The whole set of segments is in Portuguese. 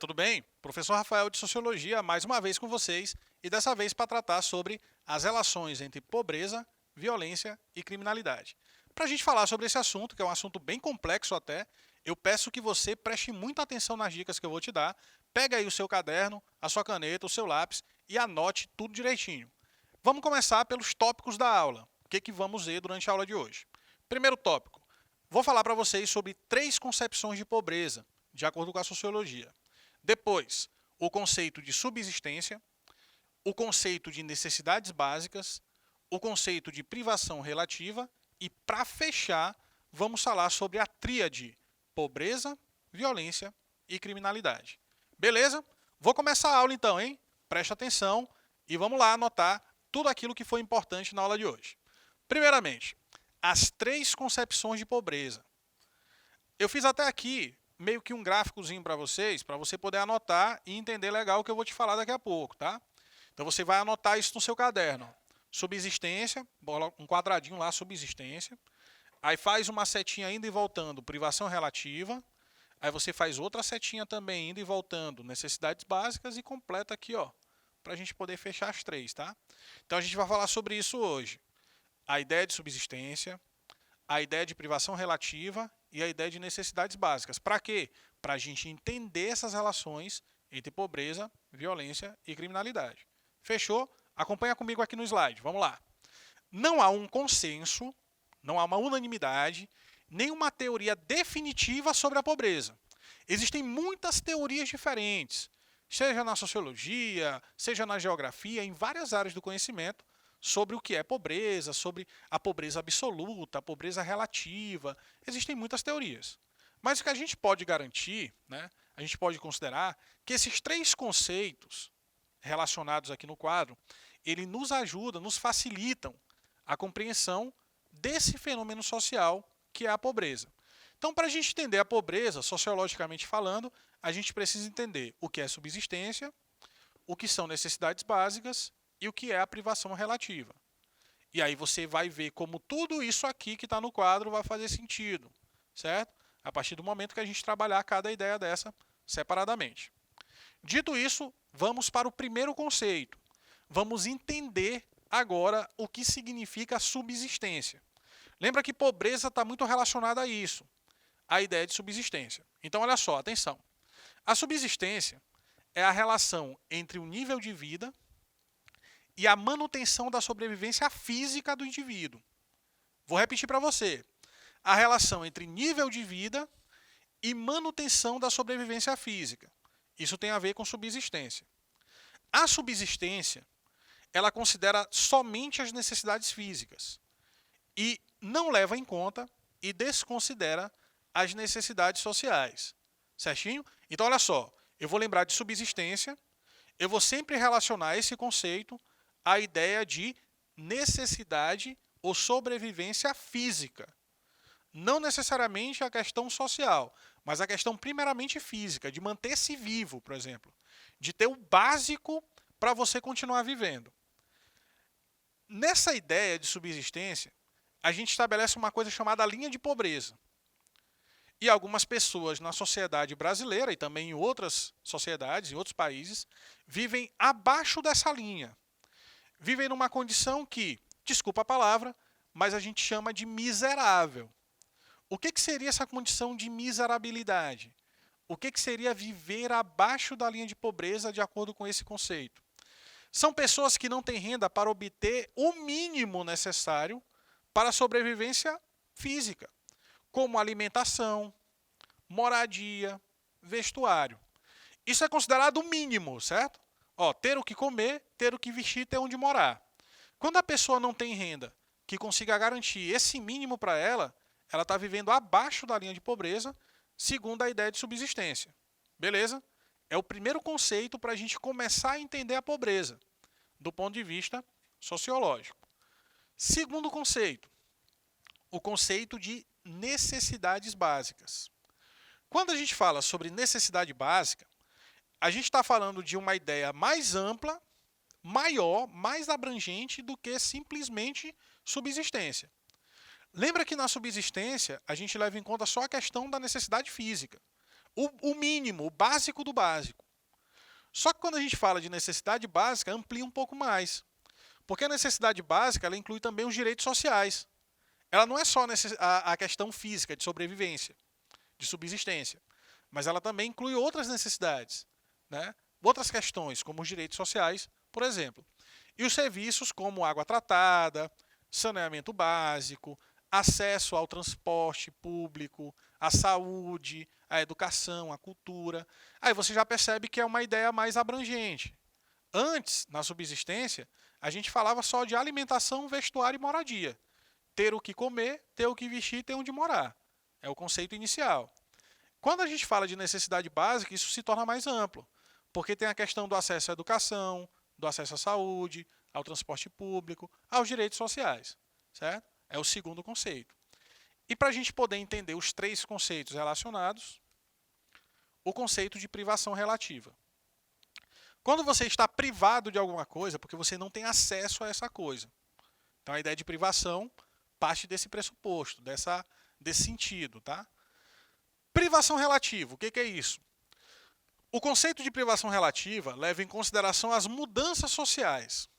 tudo bem? Professor Rafael de Sociologia, mais uma vez com vocês, e dessa vez para tratar sobre as relações entre pobreza, violência e criminalidade. Para a gente falar sobre esse assunto, que é um assunto bem complexo até, eu peço que você preste muita atenção nas dicas que eu vou te dar. Pega aí o seu caderno, a sua caneta, o seu lápis e anote tudo direitinho. Vamos começar pelos tópicos da aula. O que vamos ver durante a aula de hoje? Primeiro tópico, vou falar para vocês sobre 3 concepções de pobreza, de acordo com a sociologia. Depois, o conceito de subsistência, o conceito de necessidades básicas, o conceito de privação relativa e, para fechar, vamos falar sobre a tríade pobreza, violência e criminalidade. Beleza? Vou começar a aula então, hein? Preste atenção e vamos lá anotar tudo aquilo que foi importante na aula de hoje. Primeiramente, as 3 concepções de pobreza. Eu fiz até aqui meio que um gráficozinho para você poder anotar e entender legal o que eu vou te falar daqui a pouco, tá? Então você vai anotar isso no seu caderno. Subsistência, um quadradinho lá, subsistência. Aí faz uma setinha indo e voltando, privação relativa. Aí você faz outra setinha também indo e voltando, necessidades básicas e completa aqui, ó, para a gente poder fechar as 3, tá? Então a gente vai falar sobre isso hoje. A ideia de subsistência, a ideia de privação relativa e a ideia de necessidades básicas. Para quê? Para a gente entender essas relações entre pobreza, violência e criminalidade. Fechou? Acompanha comigo aqui no slide. Vamos lá. Não há um consenso, não há uma unanimidade, nem uma teoria definitiva sobre a pobreza. Existem muitas teorias diferentes, seja na sociologia, seja na geografia, em várias áreas do conhecimento, sobre o que é pobreza, sobre a pobreza absoluta, a pobreza relativa. Existem muitas teorias. Mas o que a gente pode garantir, né, a gente pode considerar que esses 3 conceitos relacionados aqui no quadro, ele nos ajudam, nos facilitam a compreensão desse fenômeno social que é a pobreza. Então, para a gente entender a pobreza, sociologicamente falando, a gente precisa entender o que é subsistência, o que são necessidades básicas e o que é a privação relativa. E aí você vai ver como tudo isso aqui que está no quadro vai fazer sentido, certo? A partir do momento que a gente trabalhar cada ideia dessa separadamente. Dito isso, vamos para o primeiro conceito. Vamos entender agora o que significa subsistência. Lembra que pobreza está muito relacionada a isso, a ideia de subsistência. Então, olha só, atenção. A subsistência é a relação entre o nível de vida e a manutenção da sobrevivência física do indivíduo. Vou repetir para você. A relação entre nível de vida e manutenção da sobrevivência física. Isso tem a ver com subsistência. A subsistência, ela considera somente as necessidades físicas e não leva em conta e desconsidera as necessidades sociais. Certinho? Então, olha só, eu vou lembrar de subsistência, eu vou sempre relacionar esse conceito à ideia de necessidade ou sobrevivência física. Não necessariamente a questão social, mas a questão primeiramente física, de manter-se vivo, por exemplo. De ter o básico para você continuar vivendo. Nessa ideia de subsistência, a gente estabelece uma coisa chamada linha de pobreza. E algumas pessoas na sociedade brasileira e também em outras sociedades, em outros países, vivem abaixo dessa linha. Vivem numa condição que, desculpa a palavra, mas a gente chama de miserável. O que seria essa condição de miserabilidade? O que seria viver abaixo da linha de pobreza de acordo com esse conceito? São pessoas que não têm renda para obter o mínimo necessário para a sobrevivência física, como alimentação, moradia, vestuário. Isso é considerado o mínimo, certo? Ó, ter o que comer, ter o que vestir, ter onde morar. Quando a pessoa não tem renda que consiga garantir esse mínimo para ela está vivendo abaixo da linha de pobreza, segundo a ideia de subsistência. Beleza? É o primeiro conceito para a gente começar a entender a pobreza, do ponto de vista sociológico. Segundo conceito, o conceito de necessidades básicas. Quando a gente fala sobre necessidade básica, a gente está falando de uma ideia mais ampla, maior, mais abrangente do que simplesmente subsistência. Lembra que na subsistência a gente leva em conta só a questão da necessidade física. o mínimo, o básico do básico. Só que quando a gente fala de necessidade básica, amplia um pouco mais. Porque a necessidade básica ela inclui também os direitos sociais. Ela não é só a questão física de sobrevivência, de subsistência, mas ela também inclui outras necessidades, né? Outras questões, como os direitos sociais, por exemplo. E os serviços como água tratada, saneamento básico, acesso ao transporte público, à saúde, à educação, à cultura. Aí você já percebe que é uma ideia mais abrangente. Antes, na subsistência, a gente falava só de alimentação, vestuário e moradia. Ter o que comer, ter o que vestir, ter onde morar. É o conceito inicial. Quando a gente fala de necessidade básica, isso se torna mais amplo, porque tem a questão do acesso à educação, do acesso à saúde, ao transporte público, aos direitos sociais, certo? É o segundo conceito. E para a gente poder entender os três conceitos relacionados, o conceito de privação relativa. Quando você está privado de alguma coisa, porque você não tem acesso a essa coisa. Então a ideia de privação parte desse pressuposto, desse sentido, tá? Privação relativa, o que é isso? O conceito de privação relativa leva em consideração as mudanças sociais,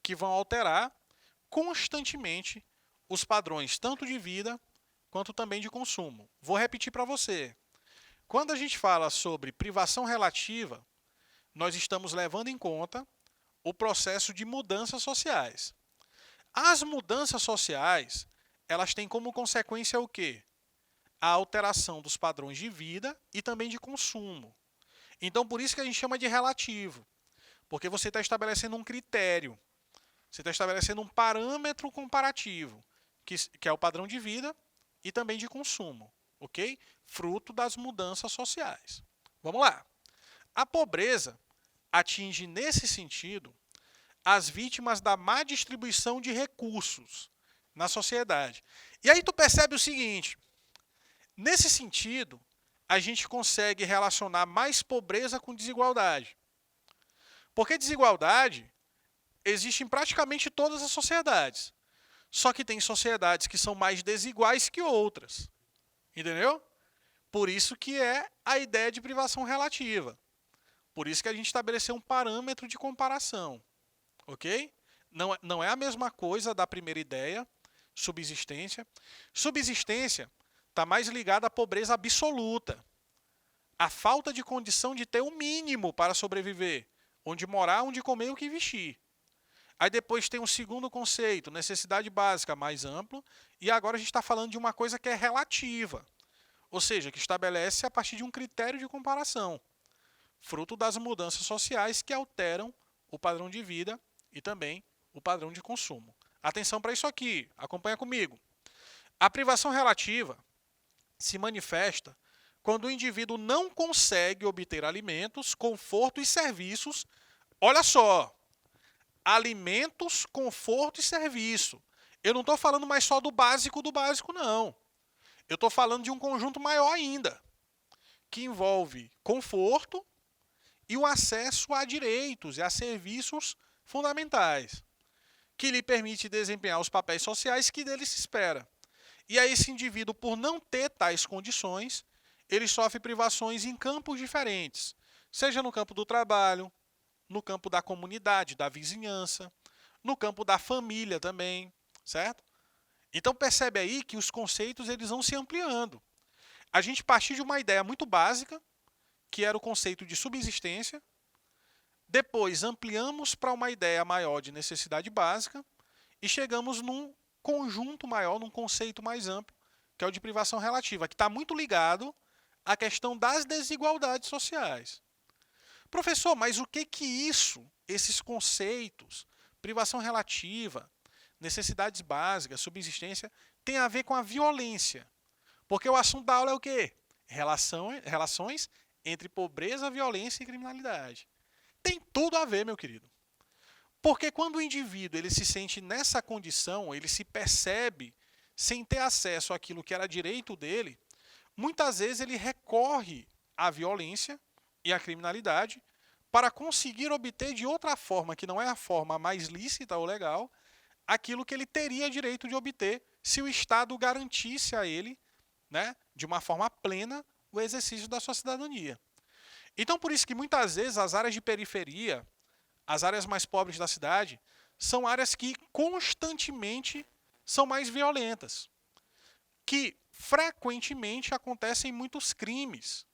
que vão alterar constantemente os padrões tanto de vida quanto também de consumo. Vou repetir para você. Quando a gente fala sobre privação relativa, nós estamos levando em conta o processo de mudanças sociais. As mudanças sociais, elas têm como consequência o quê? A alteração dos padrões de vida e também de consumo. Então, por isso que a gente chama de relativo, porque você está estabelecendo um critério, você está estabelecendo um parâmetro comparativo, que é o padrão de vida e também de consumo, ok? Fruto das mudanças sociais. Vamos lá. A pobreza atinge, nesse sentido, as vítimas da má distribuição de recursos na sociedade. E aí tu percebe o seguinte, nesse sentido, a gente consegue relacionar mais pobreza com desigualdade. Porque desigualdade existe em praticamente todas as sociedades. Só que tem sociedades que são mais desiguais que outras. Entendeu? Por isso que é a ideia de privação relativa. Por isso que a gente estabeleceu um parâmetro de comparação. Ok? Não é a mesma coisa da primeira ideia, subsistência. Subsistência está mais ligada à pobreza absoluta. A falta de condição de ter o mínimo para sobreviver. Onde morar, onde comer e o que vestir. Aí depois tem um segundo conceito, necessidade básica, mais amplo. E agora a gente está falando de uma coisa que é relativa. Ou seja, que estabelece a partir de um critério de comparação. Fruto das mudanças sociais que alteram o padrão de vida e também o padrão de consumo. Atenção para isso aqui, acompanha comigo. A privação relativa se manifesta quando o indivíduo não consegue obter alimentos, conforto e serviços. Olha só, alimentos, conforto e serviço. Eu não estou falando mais só do básico, não. Eu estou falando de um conjunto maior ainda, que envolve conforto e o acesso a direitos e a serviços fundamentais, que lhe permite desempenhar os papéis sociais que dele se espera. E aí esse indivíduo, por não ter tais condições, ele sofre privações em campos diferentes, seja no campo do trabalho, no campo da comunidade, da vizinhança, no campo da família também, certo? Então percebe aí que os conceitos eles vão se ampliando. A gente partiu de uma ideia muito básica, que era o conceito de subsistência, depois ampliamos para uma ideia maior de necessidade básica e chegamos num conjunto maior, num conceito mais amplo, que é o de privação relativa, que está muito ligado à questão das desigualdades sociais. Professor, mas o que isso, esses conceitos, privação relativa, necessidades básicas, subsistência, tem a ver com a violência? Porque o assunto da aula é o quê? Relações entre pobreza, violência e criminalidade. Tem tudo a ver, meu querido. Porque quando o indivíduo ele se sente nessa condição, ele se percebe sem ter acesso àquilo que era direito dele, muitas vezes ele recorre à violência e à criminalidade para conseguir obter de outra forma, que não é a forma mais lícita ou legal, aquilo que ele teria direito de obter se o Estado garantisse a ele, né, de uma forma plena, o exercício da sua cidadania. Então, por isso que muitas vezes as áreas de periferia, as áreas mais pobres da cidade, são áreas que constantemente são mais violentas, que frequentemente acontecem muitos crimes.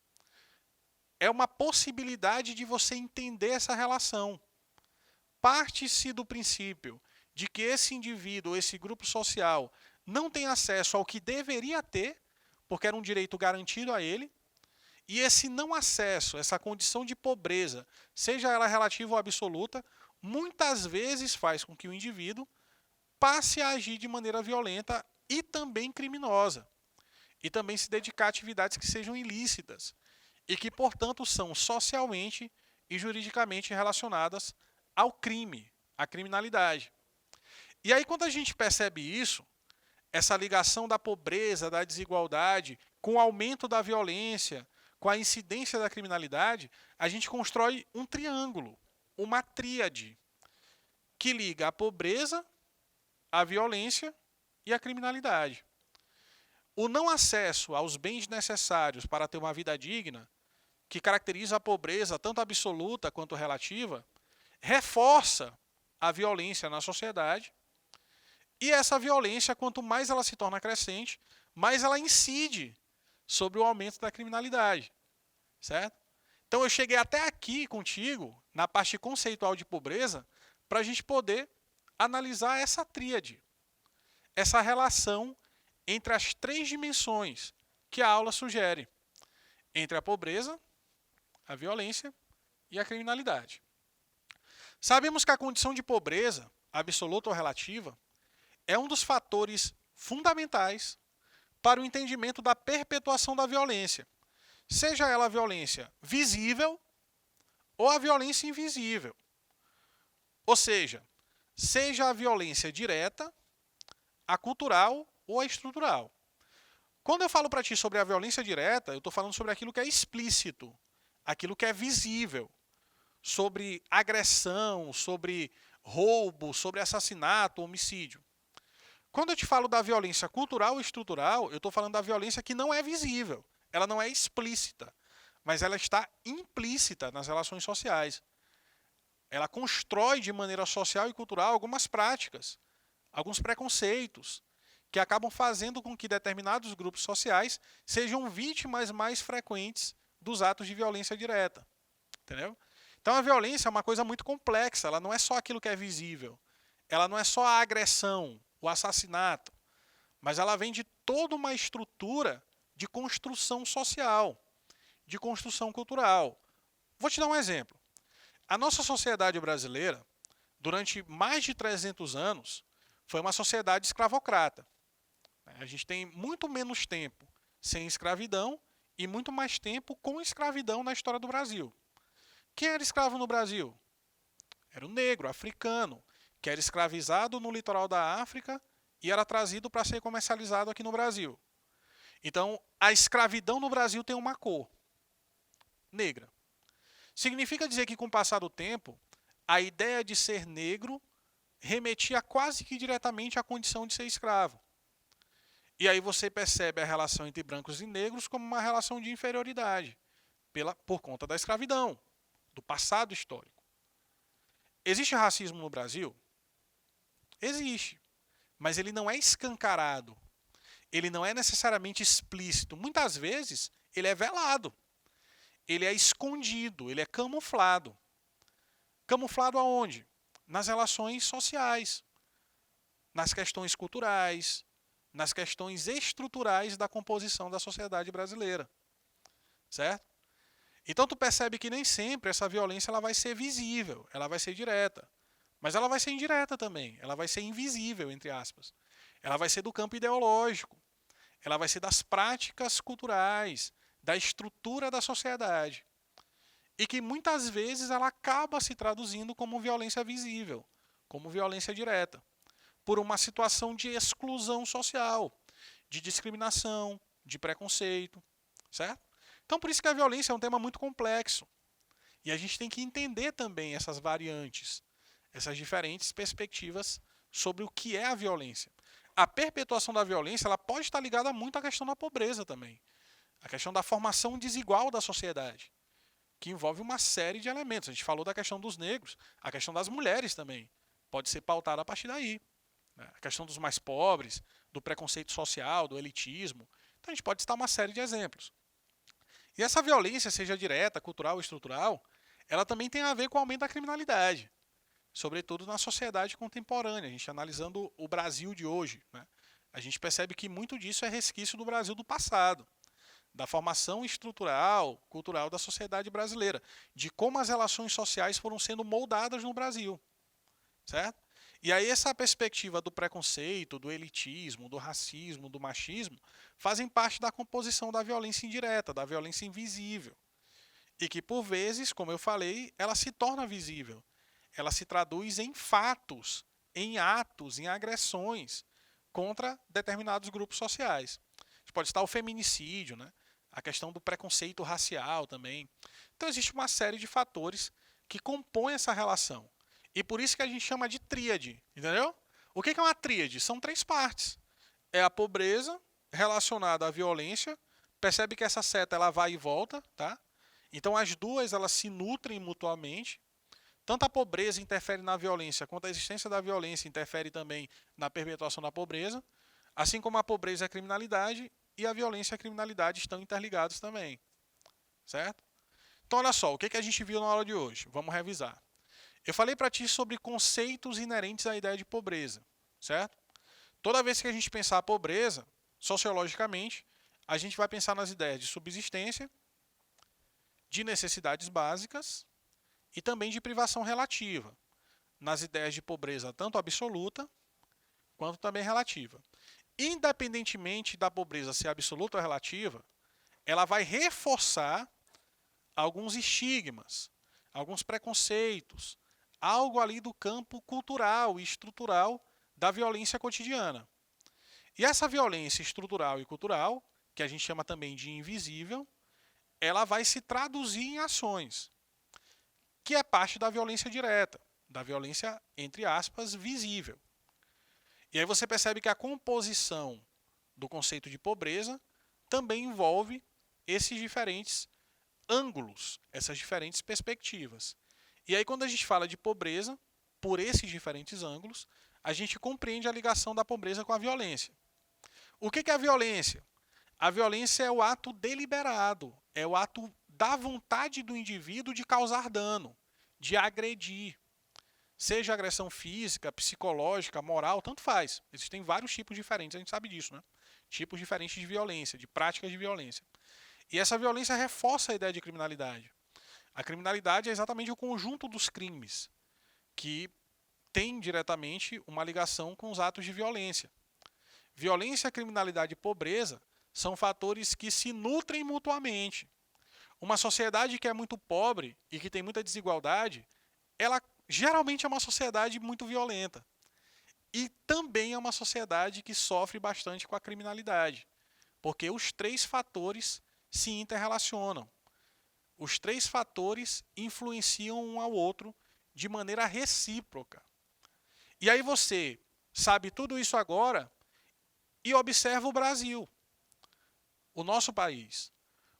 É uma possibilidade de você entender essa relação. Parte-se do princípio de que esse indivíduo, esse grupo social, não tem acesso ao que deveria ter, porque era um direito garantido a ele, e esse não acesso, essa condição de pobreza, seja ela relativa ou absoluta, muitas vezes faz com que o indivíduo passe a agir de maneira violenta e também criminosa, e também se dedicar a atividades que sejam ilícitas, e que, portanto, são socialmente e juridicamente relacionadas ao crime, à criminalidade. E aí, quando a gente percebe isso, essa ligação da pobreza, da desigualdade, com o aumento da violência, com a incidência da criminalidade, a gente constrói um triângulo, uma tríade, que liga a pobreza, a violência e a criminalidade. O não acesso aos bens necessários para ter uma vida digna, que caracteriza a pobreza tanto absoluta quanto relativa, reforça a violência na sociedade. E essa violência, quanto mais ela se torna crescente, mais ela incide sobre o aumento da criminalidade, certo? Então eu cheguei até aqui contigo, na parte conceitual de pobreza, para a gente poder analisar essa tríade, essa relação entre as três dimensões que a aula sugere, entre a pobreza, a violência e a criminalidade. Sabemos que a condição de pobreza, absoluta ou relativa, é um dos fatores fundamentais para o entendimento da perpetuação da violência, seja ela a violência visível ou a violência invisível. Ou seja a violência direta, a cultural ou a estrutural. Quando eu falo para ti sobre a violência direta, eu estou falando sobre aquilo que é explícito, aquilo que é visível, sobre agressão, sobre roubo, sobre assassinato, homicídio. Quando eu te falo da violência cultural e estrutural, eu estou falando da violência que não é visível, ela não é explícita, mas ela está implícita nas relações sociais. Ela constrói de maneira social e cultural algumas práticas, alguns preconceitos, que acabam fazendo com que determinados grupos sociais sejam vítimas mais frequentes dos atos de violência direta. Entendeu? Então a violência é uma coisa muito complexa, ela não é só aquilo que é visível, ela não é só a agressão, o assassinato, mas ela vem de toda uma estrutura de construção social, de construção cultural. Vou te dar um exemplo. A nossa sociedade brasileira, durante mais de 300 anos, foi uma sociedade escravocrata. A gente tem muito menos tempo sem escravidão e muito mais tempo com escravidão na história do Brasil. Quem era escravo no Brasil? Era o negro, africano, que era escravizado no litoral da África e era trazido para ser comercializado aqui no Brasil. Então, a escravidão no Brasil tem uma cor, negra. Significa dizer que, com o passar do tempo, a ideia de ser negro remetia quase que diretamente à condição de ser escravo. E aí você percebe a relação entre brancos e negros como uma relação de inferioridade, por conta da escravidão, do passado histórico. Existe racismo no Brasil? Existe, mas ele não é escancarado, ele não é necessariamente explícito. Muitas vezes ele é velado, ele é escondido, ele é camuflado. Camuflado aonde? Nas relações sociais, nas questões culturais, nas questões estruturais da composição da sociedade brasileira. Certo? Então tu percebe que nem sempre essa violência ela vai ser visível, ela vai ser direta. Mas ela vai ser indireta também, ela vai ser invisível, entre aspas. Ela vai ser do campo ideológico, ela vai ser das práticas culturais, da estrutura da sociedade. E que muitas vezes ela acaba se traduzindo como violência visível, como violência direta, por uma situação de exclusão social, de discriminação, de preconceito, certo? Então por isso que a violência é um tema muito complexo. E a gente tem que entender também essas variantes, essas diferentes perspectivas sobre o que é a violência. A perpetuação da violência ela pode estar ligada muito à questão da pobreza também. A questão da formação desigual da sociedade, que envolve uma série de elementos. A gente falou da questão dos negros, a questão das mulheres também pode ser pautada a partir daí, né? A questão dos mais pobres, do preconceito social, do elitismo. Então a gente pode citar uma série de exemplos. E essa violência, seja direta, cultural ou estrutural, ela também tem a ver com o aumento da criminalidade, sobretudo na sociedade contemporânea. A gente analisando o Brasil de hoje, né? A gente percebe que muito disso é resquício do Brasil do passado, da formação estrutural, cultural da sociedade brasileira, de como as relações sociais foram sendo moldadas no Brasil, certo? E aí essa perspectiva do preconceito, do elitismo, do racismo, do machismo, fazem parte da composição da violência indireta, da violência invisível. E que, por vezes, como eu falei, ela se torna visível. Ela se traduz em fatos, em atos, em agressões contra determinados grupos sociais. A gente pode citar o feminicídio, né? A questão do preconceito racial também. Então existe uma série de fatores que compõem essa relação. E por isso que a gente chama de tríade, entendeu? O que é uma tríade? São 3 partes. É a pobreza relacionada à violência. Percebe que essa seta ela vai e volta, tá? Então as duas elas se nutrem mutuamente. Tanto a pobreza interfere na violência, quanto a existência da violência interfere também na perpetuação da pobreza. Assim como a pobreza e a criminalidade, e a violência e a criminalidade estão interligados também, certo? Então olha só, o que a gente viu na aula de hoje? Vamos revisar. Eu falei para ti sobre conceitos inerentes à ideia de pobreza, certo? Toda vez que a gente pensar a pobreza, sociologicamente, a gente vai pensar nas ideias de subsistência, de necessidades básicas e também de privação relativa, nas ideias de pobreza tanto absoluta quanto também relativa. Independentemente da pobreza ser absoluta ou relativa, ela vai reforçar alguns estigmas, alguns preconceitos, algo ali do campo cultural e estrutural da violência cotidiana. E essa violência estrutural e cultural, que a gente chama também de invisível, ela vai se traduzir em ações, que é parte da violência direta, da violência, entre aspas, visível. E aí você percebe que a composição do conceito de pobreza também envolve esses diferentes ângulos, essas diferentes perspectivas. E aí quando a gente fala de pobreza, por esses diferentes ângulos, a gente compreende a ligação da pobreza com a violência. O que é a violência? A violência é o ato deliberado, é o ato da vontade do indivíduo de causar dano, de agredir. Seja agressão física, psicológica, moral, tanto faz. Existem vários tipos diferentes, a gente sabe disso, né? Tipos diferentes de violência, de práticas de violência. E essa violência reforça a ideia de criminalidade. A criminalidade é exatamente o conjunto dos crimes que tem diretamente uma ligação com os atos de violência. Violência, criminalidade e pobreza são fatores que se nutrem mutuamente. Uma sociedade que é muito pobre e que tem muita desigualdade, ela geralmente é uma sociedade muito violenta. E também é uma sociedade que sofre bastante com a criminalidade, porque os 3 fatores se interrelacionam. Os 3 fatores influenciam um ao outro de maneira recíproca. E aí você sabe tudo isso agora e observa o Brasil, o nosso país.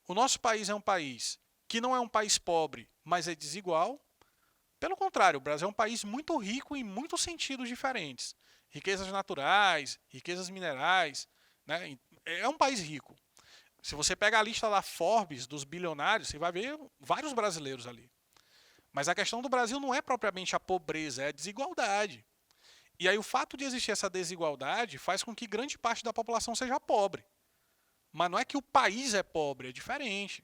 O nosso país é um país que não é um país pobre, mas é desigual. Pelo contrário, o Brasil é um país muito rico em muitos sentidos diferentes. Riquezas naturais, riquezas minerais, né? É um país rico. Se você pega a lista da Forbes dos bilionários, você vai ver vários brasileiros ali. Mas a questão do Brasil não é propriamente a pobreza, é a desigualdade. E aí o fato de existir essa desigualdade faz com que grande parte da população seja pobre. Mas não é que o país é pobre, é diferente.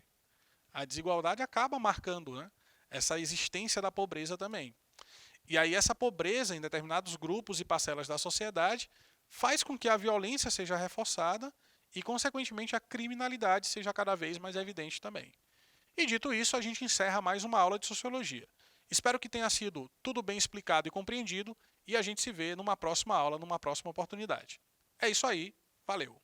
A desigualdade acaba marcando, né, essa existência da pobreza também. E aí essa pobreza em determinados grupos e parcelas da sociedade faz com que a violência seja reforçada e, consequentemente, a criminalidade seja cada vez mais evidente também. E dito isso, a gente encerra mais uma aula de Sociologia. Espero que tenha sido tudo bem explicado e compreendido e a gente se vê numa próxima aula, numa próxima oportunidade. É isso aí, valeu!